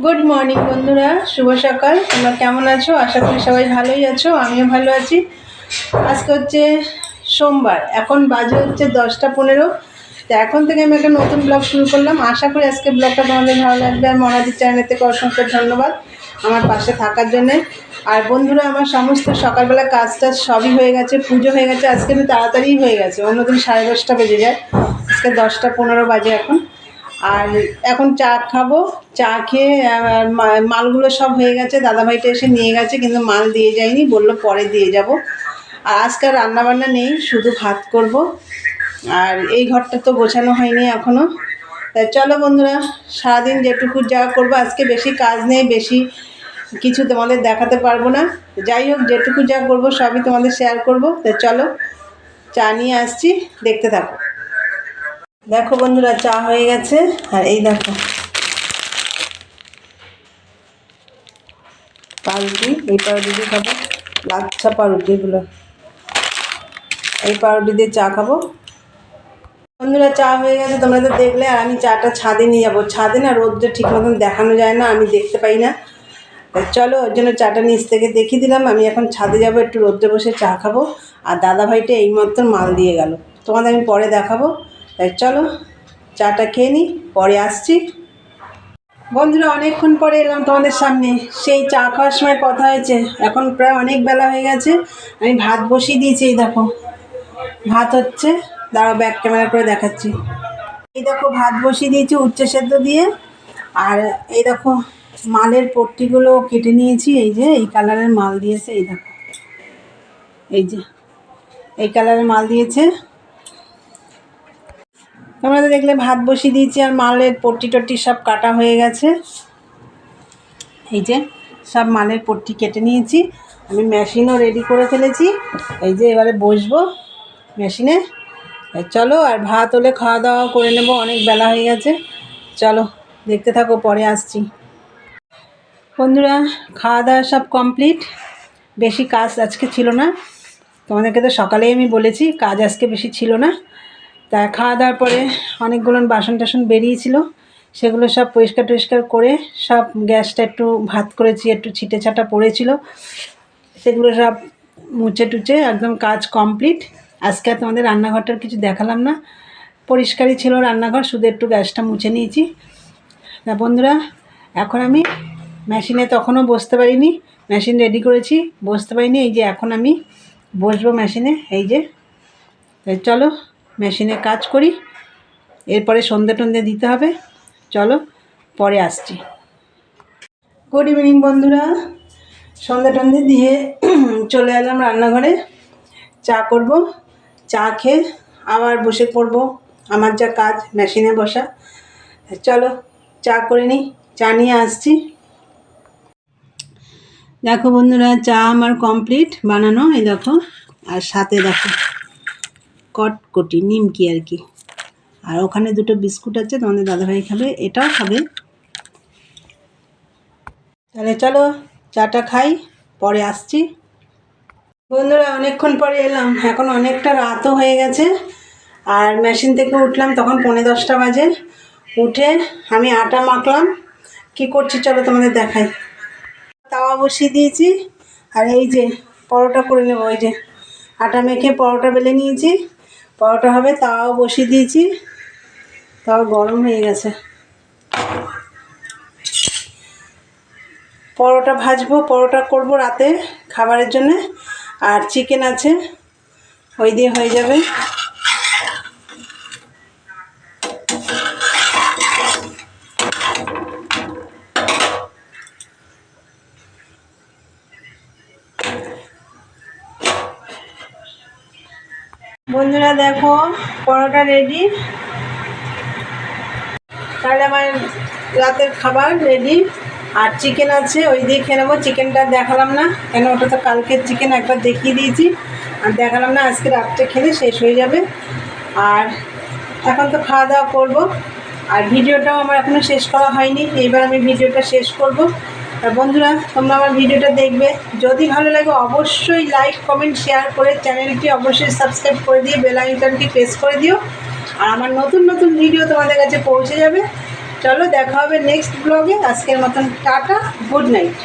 Good morning বন্ধুরা, শুভ সকাল। তোমরা কেমন আছো? আশা করি সবাই ভালোই আছো, আমিও ভালো আছি। আজকে হচ্ছে সোমবার, এখন বাজে হচ্ছে 10টা 15। তো এখন থেকে আমি একটা নতুন ব্লগ শুরু করলাম। আশা করি আজকে ব্লগটা তোমাদের ভালো লাগবে। আর মনাদির চ্যানেল থেকে অসংখ্য ধন্যবাদ আমার পাশে থাকার জন্যে। আর বন্ধুরা, আমার সমস্ত সকালবেলা কাজ টাজ সবই হয়ে গেছে, পুজো হয়ে গেছে। আজকে একটু তাড়াতাড়ি হয়ে গেছে, অন্যদিন 10:30 বেজে যায়, আজকে 10টা 15 বাজে এখন। আর এখন চা খাবো। চা খেয়ে মালগুলো সব হয়ে গেছে, দাদাভাইটা এসে নিয়ে গেছে, কিন্তু মাল দিয়ে যায়নি, বললো পরে দিয়ে যাব। আর আজকে রান্নাবান্না নেই, শুধু ভাত করব। আর এই ঘরটা তো গোছানো হয়নি এখনও। তাই চলো বন্ধুরা, সারাদিন যেটুকু যা করবো, আজকে বেশি কাজ নেই, বেশি কিছু তোমাদের দেখাতে পারবো না। যাই হোক, যেটুকু যা করবো সবই তোমাদের শেয়ার করবো। তাই চলো, চা নিয়ে আসছি, দেখতে থাকো। দেখো বন্ধুরা, চা হয়ে গেছে। আর এই দেখো পাউরুটি, এই পাউরুটি দিয়ে খাবো, লাচ্ছা পাউরুটিগুলো, এই পাউরুটি দিয়ে চা খাবো। বন্ধুরা, চা হয়ে গেছে, তোমরা তো দেখলে। আর আমি চাটা ছাদে নিয়ে যাবো। ছাদে না রোদটা ঠিক মতন দেখানো যায় না, আমি দেখতে পাই না। চলো, ওর জন্য চাটা নিচ থেকে দেখিয়ে দিলাম। আমি এখন ছাদে যাবো, একটু রোদ্রে বসে চা খাবো। আর দাদাভাইটা এইমাত্র মাল দিয়ে গেল, তোমাদের আমি পরে দেখাবো। তাই চলো, চাটা খেয়ে নিই, পরে আসছি। বন্ধুরা, অনেকক্ষণ পরে এলাম তোমাদের সামনে। সেই চা খাওয়ার সময় কথা হয়েছে, এখন প্রায় অনেক বেলা হয়ে গেছে। আমি ভাত বসিয়ে দিয়েছি, এই দেখো ভাত হচ্ছে। দাঁড়াও, ব্যাক ক্যামেরা করে দেখাচ্ছি। এই দেখো ভাত বসিয়ে দিয়েছি উচ্ছে সেদ্ধ দিয়ে। আর এই দেখো মালের পট্টিগুলো কেটে নিয়েছি, এই যে এই কালারের মাল দিয়েছে, এই দেখো, এই যে এই কালারের মাল দিয়েছে। তোমরা তো দেখলে ভাত বসিয়ে দিয়েছি, আর মালের পট্টি টট্টি সব কাটা হয়ে গেছে। এই যে সব মালের পট্টি কেটে নিয়েছি, আমি মেশিনও রেডি করে ফেলেছি। এই যে এবারে বসবো মেশিনে। চলো, আর ভাত হলে খাওয়া দাওয়া করে নেব, অনেক বেলা হয়ে গেছে। চলো, দেখতে থাকো, পরে আসছি। বন্ধুরা, খাওয়া দাওয়া সব কমপ্লিট, বেশি কাজ আজকে ছিল না। তোমাদেরকে তো সকালেই আমি বলেছি কাজ আজকে বেশি ছিল না। তা খাওয়া দাওয়ার পরে অনেকগুলো বাসন টাসন বেরিয়েছিল, সেগুলো সব পরিষ্কার টরিষ্কার করে সব গ্যাসটা একটু ভাত করেছি, একটু ছিটে ছাটা পড়েছিল, সেগুলো সব মুছে টুচে একদম কাজ কমপ্লিট। আজকে আর তোমাদের রান্নাঘরটার কিছু দেখালাম না, পরিষ্কারই ছিল রান্নাঘর, শুধু একটু গ্যাসটা মুছে নিয়েছি। তা বন্ধুরা, এখন আমি মেশিনে তখনও বসতে পারিনি, মেশিন রেডি করেছি, বসতে পারিনি। এই যে এখন আমি বসবো মেশিনে, এই যে। তাই চলো, মেশিনে কাজ করি, এরপরে সন্ধে টন্ধে দিতে হবে। চলো, পরে আসছি। গুড ইভিনিং বন্ধুরা, সন্ধে টন্ধে দিয়ে চলে এলাম রান্নাঘরে। চা করব, চা খেয়ে আবার বসে পড়ব আমার যা কাজ, মেশিনে বসা। চলো, চা করে নিই, চা নিয়ে আসছি। দেখো বন্ধুরা, চা আমার কমপ্লিট বানানো, এই দেখো। আর সাথে দেখো কটকটি নিমকি আর কি। আর ওখানে দুটো বিস্কুট আছে, তোমাদের দাদাভাই খাবে, এটাও খাবে। তাহলে চলো, চাটা খাই, পরে আসছি। বন্ধুরা, অনেকক্ষণ পরে এলাম, এখন অনেকটা রাতও হয়ে গেছে। আর মেশিন থেকে উঠলাম তখন 10:45 বাজে। উঠে আমি আটা মাখলাম। কি করছি চলো তোমাদের দেখাই। তাওয়া বসিয়ে দিয়েছি, আর এই যে পরোটা করে নেবো। ওই যে আটা মেখে পরোটা বেলে নিয়েছি, পরোটা হবে। তাওয়াও বসিয়ে দিয়েছি, তাও গরম হয়ে গেছে। পরোটা ভাজবো, পরোটা করব রাতে খাবারের জন্যে। আর চিকেন আছে, ওই দিয়ে হয়ে যাবে। বন্ধুরা দেখো, পরোটা রেডি। তাহলে আমার রাতের খাবার রেডি। আর চিকেন আছে, ওই দিয়ে খেয়ে নেবো। চিকেনটা দেখালাম না কেন, ওটা তো কালকের চিকেন, একবার দেখিয়ে দিয়েছি। আর দেখালাম না, আজকে রাত্রে খেলে শেষ হয়ে যাবে। আর এখন তো খাওয়া দাওয়া করবো। আর ভিডিওটাও আমার এখনও শেষ করা হয়নি, এইবার আমি ভিডিওটা শেষ করব। আর বন্ধুরা, তোমরা আমার ভিডিওটা দেখবে, যদি ভালো লাগে অবশ্যই লাইক কমেন্ট শেয়ার করে চ্যানেলটি অবশ্যই সাবস্ক্রাইব করে দিয়ে বেল আইকনটি প্রেস করে দিও। আর আমার নতুন নতুন ভিডিও তোমাদের কাছে পৌঁছে যাবে। চলো দেখা হবে নেক্সট ব্লগে। আজকের মতন টাটা, গুড নাইট।